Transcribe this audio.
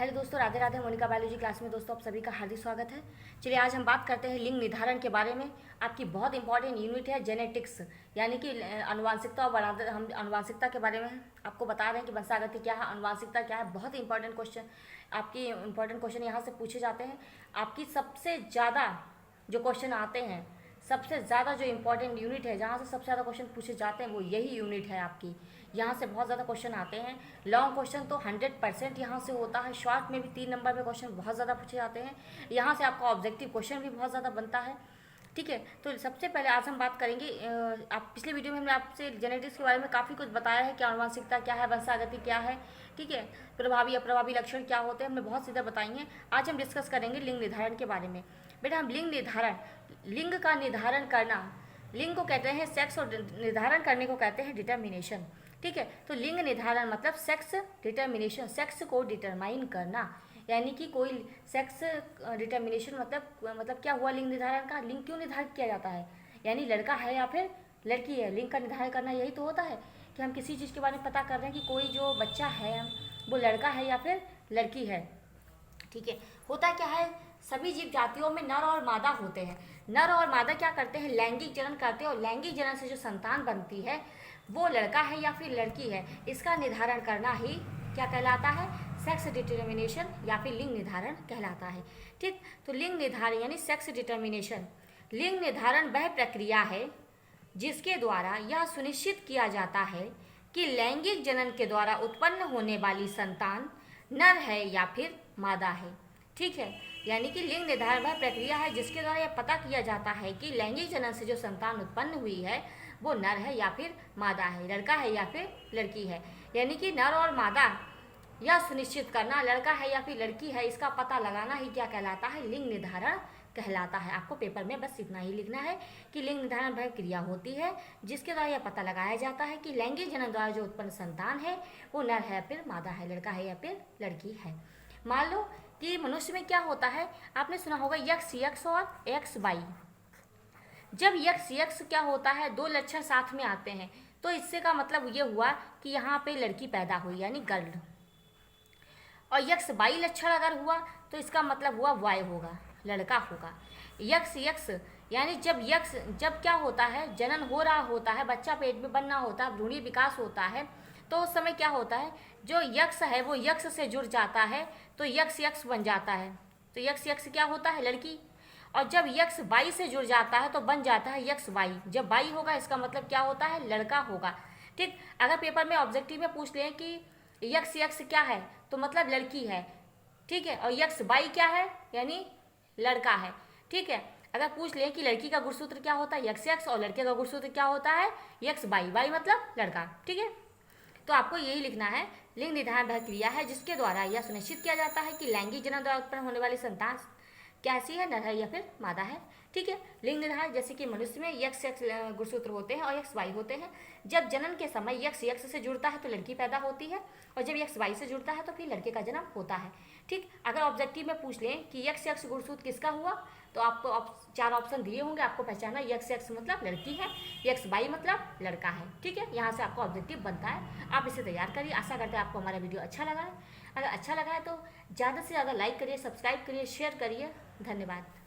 Hello दोस्तों, Radhe Radhe. Monika biology class में दोस्तों आप सभी का हार्दिक स्वागत है। चलिए आज हम बात करते हैं लिंग निर्धारण के बारे में। आपकी बहुत इंपॉर्टेंट यूनिट है जेनेटिक्स, यानी कि अनुवांशिकता और हम अनुवांशिकता के बारे में आपको बता रहे हैं कि वंशागति क्या है, अनुवांशिकता क्या है। बहुत इंपॉर्टेंट क्वेश्चन, आपकी इंपॉर्टेंट क्वेश्चन यहाँ से पूछे जाते हैं। आपकी सबसे ज़्यादा जो क्वेश्चन आते हैं, सबसे ज़्यादा जो इम्पोर्टेंट यूनिट है जहाँ से सबसे ज़्यादा क्वेश्चन पूछे जाते हैं वो यही यूनिट है आपकी। यहाँ से बहुत ज़्यादा क्वेश्चन आते हैं। लॉन्ग क्वेश्चन तो 100% यहाँ से होता है। शॉर्ट में भी 3 नंबर में क्वेश्चन बहुत ज़्यादा पूछे जाते हैं। यहाँ से आपका ऑब्जेक्टिव क्वेश्चन भी बहुत ज़्यादा बनता है। ठीक है, तो सबसे पहले आज हम बात करेंगे। आप पिछले वीडियो में हमने आपसे जेनेटिक्स के बारे में काफ़ी कुछ बताया है कि अनुवांशिकता क्या है, वंशागति क्या है, ठीक है, प्रभावी अप्रभावी लक्षण क्या होते हैं, हमने बहुत सीधा बताई हैं। आज हम डिस्कस करेंगे लिंग निर्धारण के बारे में। बेटा हम लिंग निर्धारण, लिंग का निर्धारण करना, लिंग को कहते हैं सेक्स, और निर्धारण करने को कहते हैं डिटर्मिनेशन। ठीक है, तो लिंग निर्धारण मतलब सेक्स डिटर्मिनेशन, सेक्स को डिटरमाइन करना, यानी कि कोई सेक्स डिटर्मिनेशन मतलब क्या हुआ लिंग निर्धारण का। लिंग क्यों निर्धारित किया जाता है, यानी लड़का है या फिर लड़की है, लिंग का निर्धारण करना यही तो होता है कि हम किसी चीज़ के बारे में पता कर रहे हैं कि कोई जो बच्चा है वो लड़का है या फिर लड़की है। ठीक है, होता क्या है, सभी जीव जातियों में नर और मादा होते हैं। नर और मादा क्या करते हैं, लैंगिक जनन करते हैं, और लैंगिक जनन से जो संतान बनती है वो लड़का है या फिर लड़की है, इसका निर्धारण करना ही क्या कहलाता है, सेक्स डिटर्मिनेशन या फिर लिंग निर्धारण कहलाता है। ठीक, तो लिंग निर्धारण यानी सेक्स डिटर्मिनेशन, लिंग निर्धारण वह प्रक्रिया है जिसके द्वारा यह सुनिश्चित किया जाता है कि लैंगिक जनन के द्वारा उत्पन्न होने वाली संतान नर है या फिर मादा है। ठीक है, यानी कि लिंग निर्धारण वह प्रक्रिया है जिसके द्वारा यह पता किया जाता है कि लैंगिक जनन से जो संतान उत्पन्न हुई है वो नर है या फिर मादा है, लड़का है या फिर लड़की है। यानी कि नर और मादा यह सुनिश्चित करना, लड़का है या फिर लड़की है, इसका पता लगाना ही क्या कहलाता है, लिंग निर्धारण कहलाता है। आपको पेपर में बस इतना ही लिखना है कि लिंग निर्धारण वह क्रिया होती है जिसके द्वारा यह पता लगाया जाता है कि लैंगिक जनन द्वारा जो उत्पन्न संतान है वो नर है या फिर मादा है, लड़का है या फिर लड़की है। मान लो कि मनुष्य में क्या होता है, आपने सुना होगा यक्स यक्स और एक्स वाई। जब यक्स यक्स क्या होता है, दो लक्षण साथ में आते हैं, तो इससे का मतलब ये हुआ कि यहाँ पे लड़की पैदा हुई यानी गर्ल। और यक्स वाई लक्षण अगर हुआ तो इसका मतलब हुआ वाई होगा, लड़का होगा। यक्स यक्स यानी जब क्या होता है, जनन हो रहा होता है, बच्चा पेट में बनना होता है, भ्रूणीय विकास होता है, तो उस समय क्या होता है, जो यक्स है वो यक्स से जुड़ जाता है तो यक्स यक्स बन जाता है। तो यक्स यक्स क्या होता है, लड़की। और जब यक्स वाई से जुड़ जाता है तो बन जाता है यक्स वाई। जब वाई होगा इसका मतलब क्या होता है, लड़का होगा। ठीक, अगर पेपर में ऑब्जेक्टिव में पूछ लें कि यक्स यक्स क्या है तो मतलब लड़की है। ठीक है, और यक्स वाई क्या है यानी लड़का है। ठीक है, अगर पूछ लें कि लड़की का गुणसूत्र क्या होता है, यक्स यक्स, और लड़के का गुणसूत्र क्या होता है, यक्स वाई, वाई मतलब लड़का। ठीक है, तो आपको यही लिखना है, लिंग निर्धारण वह क्रिया है जिसके द्वारा यह सुनिश्चित किया जाता है कि लैंगिक जनन द्वारा उत्पन्न होने वाली संतान कैसी है, नर है या फिर मादा है। ठीक है, लिंग निर्धारण जैसे कि मनुष्य में यक्स यक्स गुणसूत्र होते हैं और यक्स वाई होते हैं। जब जनन के समय यक्स यक्स से जुड़ता है तो लड़की पैदा होती है, और जब यक्स वाई से जुड़ता है तो फिर लड़के का जन्म होता है। ठीक, अगर ऑब्जेक्टिव में पूछ लें कि यक्स यक्स गुणसूत्र किसका हुआ तो आपको 4 ऑप्शन दिए होंगे, आपको पहचाना यक्स यक्स मतलब लड़की है, यक्स वाई मतलब लड़का है। ठीक है, यहाँ से आपका ऑब्जेक्टिव बनता है, आप इसे तैयार करिए। आशा करते हैं आपको हमारा वीडियो अच्छा लगा है। अगर अच्छा लगा है तो ज़्यादा से ज़्यादा लाइक करिए, सब्सक्राइब करिए, शेयर करिए। धन्यवाद।